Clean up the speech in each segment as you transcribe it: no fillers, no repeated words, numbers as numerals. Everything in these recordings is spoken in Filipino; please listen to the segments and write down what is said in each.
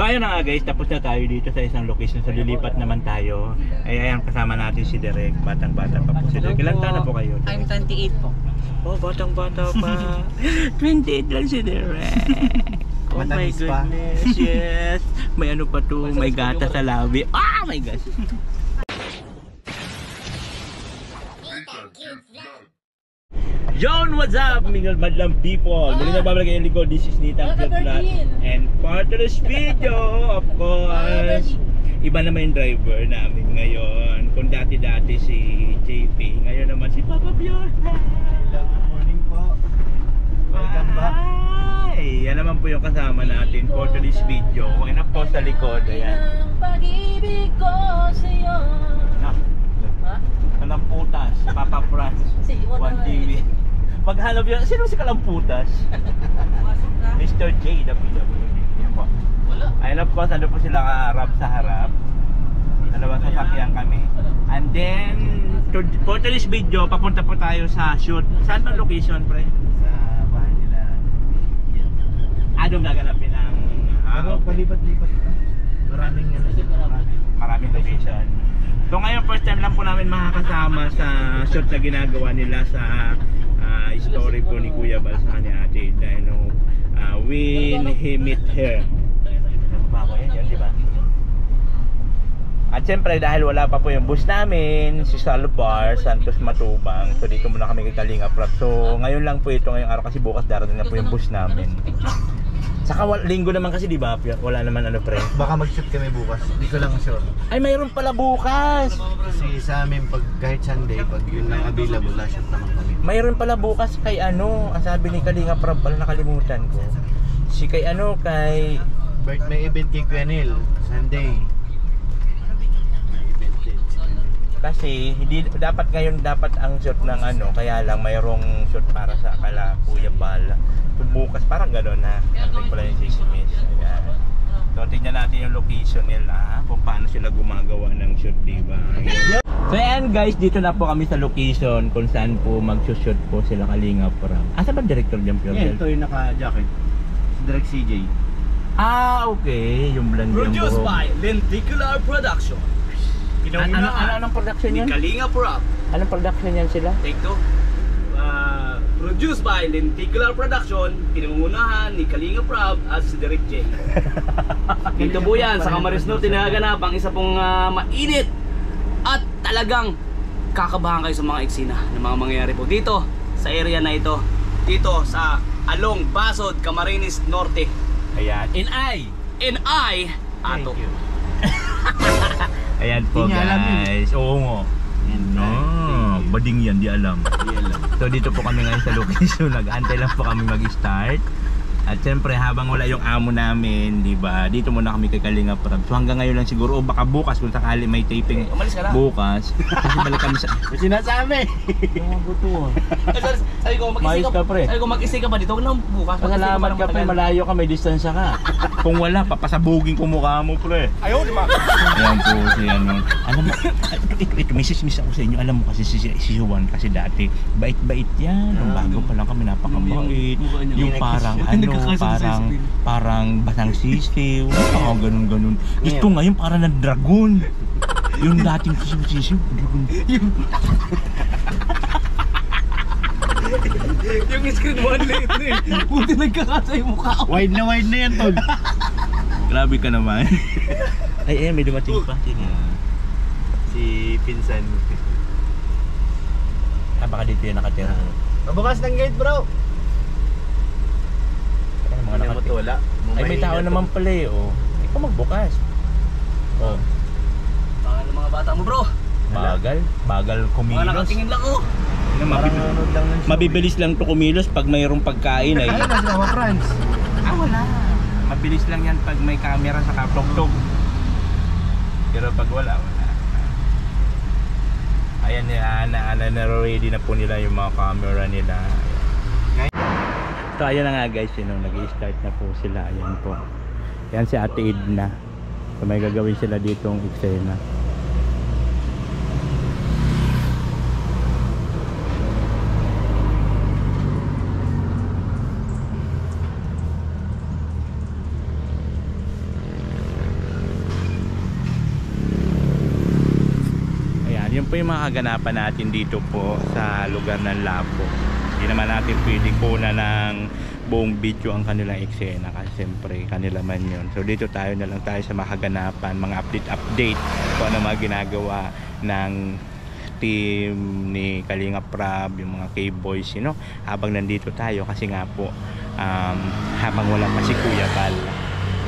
So ayun na nga guys, tapos na tayo dito sa isang location. So lilipat naman tayo. Ay ayan, kasama natin si Derek. Batang-bata pa po si Derek. Ilan taon na po kayo? I'm 28 po. Oh, batang-bata pa. 28 lang si Derek. Oh my goodness, yes. May ano pa to, may gata sa labi. Ah, my gosh. Yon, what's up, mingle madlang people? Muli na babalik yung likod. This is Nitang Vlog. And part of this video, of course, iba naman yung driver namin ngayon. Kung dati-dati si JP, ngayon naman si Papa Pior. Good morning po. Welcome back. Ay, yan naman po yung kasama natin for today's video. And of course sa likod, ayan. Pag-ibig ko sa'yo. Kalamputas, Papa Franz, 1TV. Maghanap yun, sino si Kalamputas? Mr. J, the PWD. Yan po. Ayun po, ano po sila kaharap sa harap. Dalawang sasakyan kami. And then, for today's video, papunta po tayo sa shoot. Saan ba location, pre? Sa bahay nila. Anong gaganapin ang... Pero palipat-lipat ka. Maraming location. So ngayon, first time lang po namin makakasama sa shoot na ginagawa nila sa story po ni Kuya Bal sa kanya ate Ida, when he met her. Bago yan, di ba? At syempre dahil wala pa po yung bus namin, si Salvar, Santos Matubang, so dito muna kami kay Kalinga Prab. So ngayon lang po ito ngayong araw kasi bukas darating na po yung bus namin. Saka linggo naman kasi di ba? Wala naman ano pre. Baka mag-shoot kami bukas. Hindi ko lang sure. Ay mayroon pala bukas. Kasi sa amin pag kahit Sunday, pag yun lang available, shoot naman kami. Mayroon pala bukas kay ano, ang sabi ni Kalinga Prab pala nakalimutan ko. Si kay ano kay May event kay Kuya Neil, Sunday. May event din. kasi hindi dapat ngayon dapat ang shoot ng ano, kaya lang mayroong shoot para sa kala Kuya Bal. Bukas parang gano'n na. Natin pala yung sisimis. Ayan. So tingnan natin yung location nila kung paano sila gumagawa ng shoot, diba? So ayan guys, dito na po kami sa location kung saan po mag-shoot po sila Kalinga Prab. Asa ba director dyan, Pure? Yeah, ito yung naka-jacket. Si Direct CJ. Ah, okay. Yung blonde yung Produced buhok. by Lenticular Production. Anong production Ni yan? Kalinga Prab. Anong production yan sila? Take two. Produced by Lenticular Production. Pinangungunahan ni Kalinga Prab at si Derek J. Dito po yan sa Camarines Norte tinaganap ang isa pong mainit at talagang kakabahan kayo sa mga eksena ng mga mangyayari po dito sa area na ito. Dito sa Along Basod, Camarines Norte. Ayan. And I, Ato. Thank you. Ayan po Di niya alam yun. guys. Oo nga. Bading yan, di alam. So dito po kami ngayon sa location. Nag-antay lang po kami mag-start. At syempre habang wala yung amo namin, di ba? Dito muna kami kay Kalinga Prab. So hanggang ngayon lang siguro o baka bukas kung sakali may taping Umalis ka na. bukas. Kasi balik kami sa May sinasabi! mga buto. Sabi ko, Mais ka, pre. Sabi ko, mag-isay ka pa dito. Huwag lang bukas. Pasalamat ka pre, malayo ka, may distansya ka. Kung wala, papasabugin ko mukha mo pre. Ayaw, di ba? Ayan po si ano. Alam mo, ito may sismis ako sa inyo. Alam mo kasi si Juan kasi dati bait-bait yan. Nung bago pa lang kami napakabait. Yung parang ano, parang basang sisiw. Ganun. Ito ngayon parang na dragon. Yung dating sisiw, dragon. Yung screen one late na eh. Buti nagkakasa yung mukha ko. Wide na yan, Tol. Grabe ka naman. Ay, may dumating pa. Si Pinsan. Baka dito yung nakatira. Pabukas ng gate, bro. Ay, mga Ano mo nakatira. wala? Ay, may tao naman pala eh, oh. Ikaw magbukas. Oh, Baka ng mga bata mo bro. bagal Mga kumilos. nakatingin lang oh. Parang nanonood lang ng show. Mabibilis lang to kumilos pag mayroong pagkain ay. Ayun na sila, mga friends. Wala. Mabilis lang yan pag may camera sa kaptog-tog. Pero pag wala. Ayan na ready na po nila yung mga camera nila. So ayan na nga guys, nag-i-start na po sila. Ayan po. Yan si Ate Edna. So may gagawin sila ditong eksena. yung mga kaganapan natin dito po sa lugar ng Lapo. Hindi naman natin pwedeng kuna ng buong video ang kanilang eksena kasi siyempre kanila man yun. So dito tayo na lang tayo sa mga kaganapan, mga update kung ano mga ginagawa ng team ni Kalinga Prab, yung mga K-Boys, you know, habang nandito tayo kasi nga po habang wala pa si Kuya Bal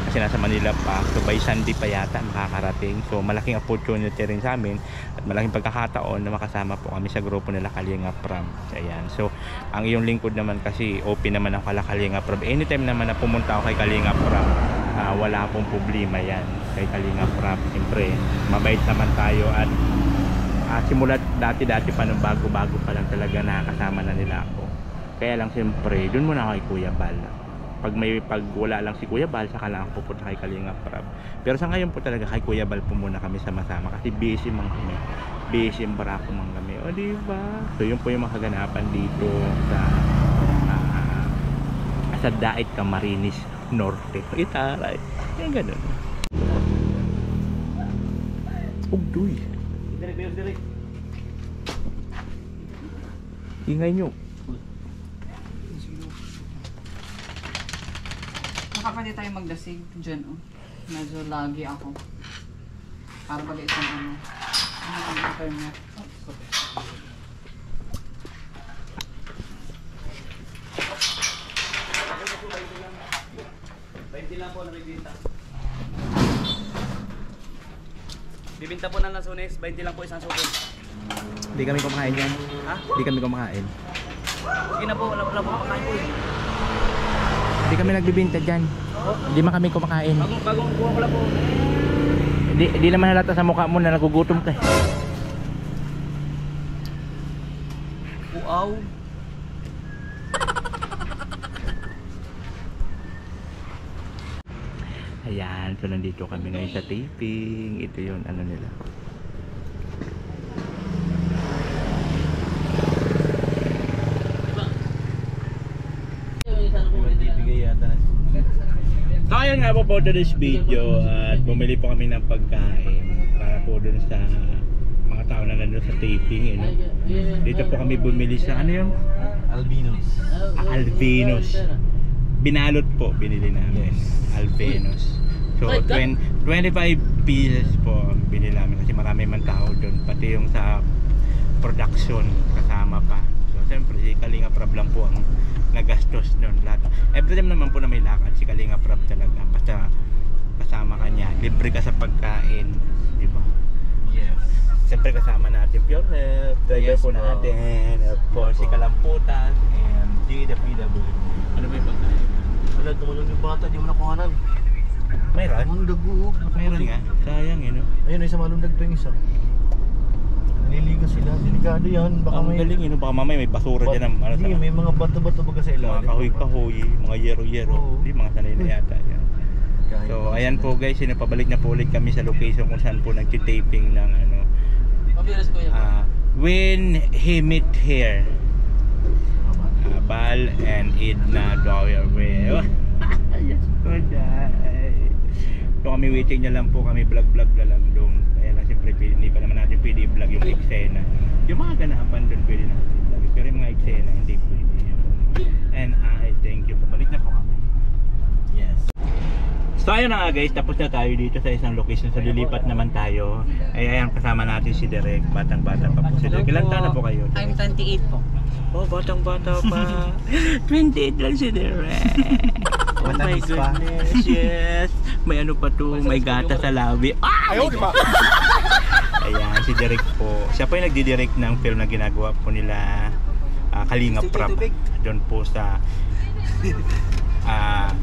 kasi nasa Manila pa, so by Sunday pa yata makakarating. So malaking opportunity rin sa amin at malaking pagkakataon na makasama po kami sa grupo nila Kalinga Prab. Ayan, so ang iyong lingkod naman kasi open naman ako kala Kalinga Prab. Anytime naman na pumunta ako kay Kalinga Prab, wala pong problema yan kay Kalinga Prab. Siyempre mabait naman tayo at simulat dati pa nung bago pa lang talaga nakakasama na nila ako. Kaya lang siyempre doon muna ako kay Kuya Bal. Pag wala lang si Kuya Bal, saka lang ako pupunta kay Kalinga Prab. Pero sa ngayon po talaga kay Kuya Bal po muna kami sama-sama kasi busy man kami. Busy ang barako man kami. O diba? So yun po yung mga kaganapan dito sa Daet Camarines Norte. Itaray. Yan ganun. Ugduy. Direk. Ingay nyo. Nakapwede tayo magdasig dyan, oh. Medyo lagi ako. Para bagay isang ano. Ano ang internet? Lang po na bibinta. Bibinta po ng Lanzones, 20 lang po isang supon. Hindi kami kumakain yan. Ha? Hindi kami kumakain. Sige na po, wala po makain po. Hindi kami nagbibinta dyan. Hindi man kami kumakain. Bagong kuha ko lang po. Hindi naman halata sa mukha mo na nagugutom ka. Wow. Ayan, so nandito kami ngayon sa taping. Ito yun, ano nila. So ayun nga po today's video at bumili po kami ng pagkain para po dun sa mga tao na nandun sa taping. Dito po kami bumili sa ano yung? Albinos. Binalot po binili namin. Albinos. So 25 pieces po binili namin kasi marami man tao doon. Pati yung sa production kasama pa. So siyempre si Kalinga Prab lang po ang nagastos doon lahat. Every time naman po na may lakad si Kalinga Prab talaga. Basta kasama ka niya. Libre ka sa pagkain. Diba? Yes. Siyempre kasama natin Pure Help. Driver po natin. Po si Kalamputan and GWW. Ano ba yung pagkain? Wala, tumalong yung bata, di mo nakuhanan. Mayroon? Ang dago. Mayroon nga. Sayang yun. No? Ayun, isa malundag pa yung isa. Nililigo sila. Delikado yan. Baka Ang may... galing yun. Baka mamaya may basura dyan. Ano, Hindi, may mga bato-bato baga sa ilalim. mga kahoy-kahoy, mga yero-yero. Oo. Hindi, mga sanay na yata yan. So ayan po guys, pabalik na po ulit kami sa location kung saan po nagtitaping ng ano. Pabiras ko yan. When he meet here, Bal and Edna Dowerwell. Yes po dahil. So kami waiting na lang po, kami vlog na lang doon. Kaya lang siyempre hindi pa naman natin pwede i-vlog yung eksena. Yung mga ganapan doon pwede natin i-vlog. Pero yung mga eksena hindi pwede. And I thank you. Pabalik na po kami. Yes. So ayun na nga guys, tapos na tayo dito sa isang location. So lilipat naman tayo. Ay ayan, kasama natin si Derek. Batang-bata pa po si Derek. Ilan taon na po kayo? I'm 28 po. Oh, batang-bata pa. 28 lang si Derek. Oh my Matamis pa. goodness, yes. May ano pa to, may gata sa labi. Ayaw, di ba? Ayan, si Derek po. Siya po yung nagdidirect ng film na ginagawa po nila Kalinga Prab. Doon po sa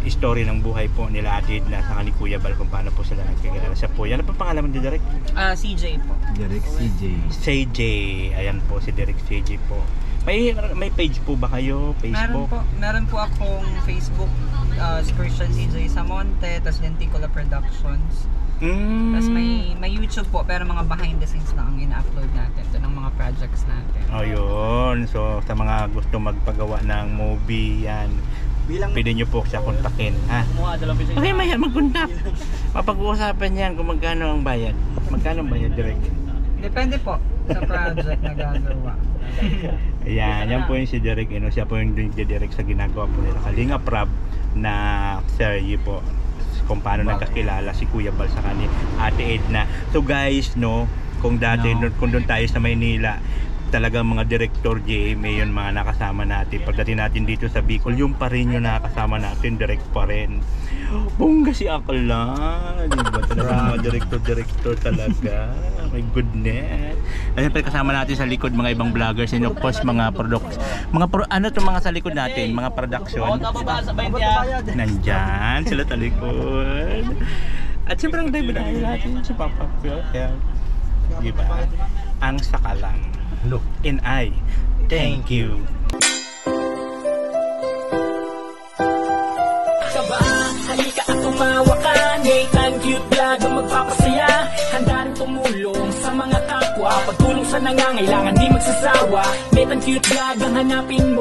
story ng buhay po nila Ate Edna sa ni Kuya Bal kung paano po sila nagkakilala. Siya po, yan ang pangalan ni Derek? CJ po. Derek CJ. CJ, ayan po si Derek CJ po. May page po ba kayo? Facebook? Meron po akong Facebook, Christian CJ Samonte, tapos Lenticola Productions. Tapos may YouTube po, pero mga behind the scenes lang ang ina-upload natin ito ng mga projects natin. Oh, yun. So sa mga gusto magpagawa ng movie yan, pwede nyo po siya kontakin, ha? Okay, maya magkontak. Mapag-uusapan yan kung magkano ang bayad. Magkano ang bayad direct? Depende po sa project na gagawa. Ayan, yan po yung si Derek, siya po yung direct sa ginagawa po nila Kalinga Prab na serye po kung paano nagkakilala si Kuya Bal sa kani Ate Edna. So guys, kung dati kung doon tayo sa Maynila, talagang mga director GMA yun mga nakasama natin. Pagdating natin dito sa Bicol, yung pa rin yung nakasama natin, direct pa rin. Bongga si Akla, diba? Talagang mga director talaga. My goodness. At siyempre kasama natin sa likod mga ibang vloggers and of course mga products. Ano to mga sa likod natin? Mga production. Nandyan sila sa likod. At siyempre ang diba natin si Papa Phil. Diba? Ang sakalang. Look. And I thank you. Halika at tumawa ka, Nathan Cute Vlog ang magpapasaya. Handa rin tumulong sa mga kapwa, pagtulong sa nangangailangan di magsasawa. Nathan Cute Vlog ang hanapin mo.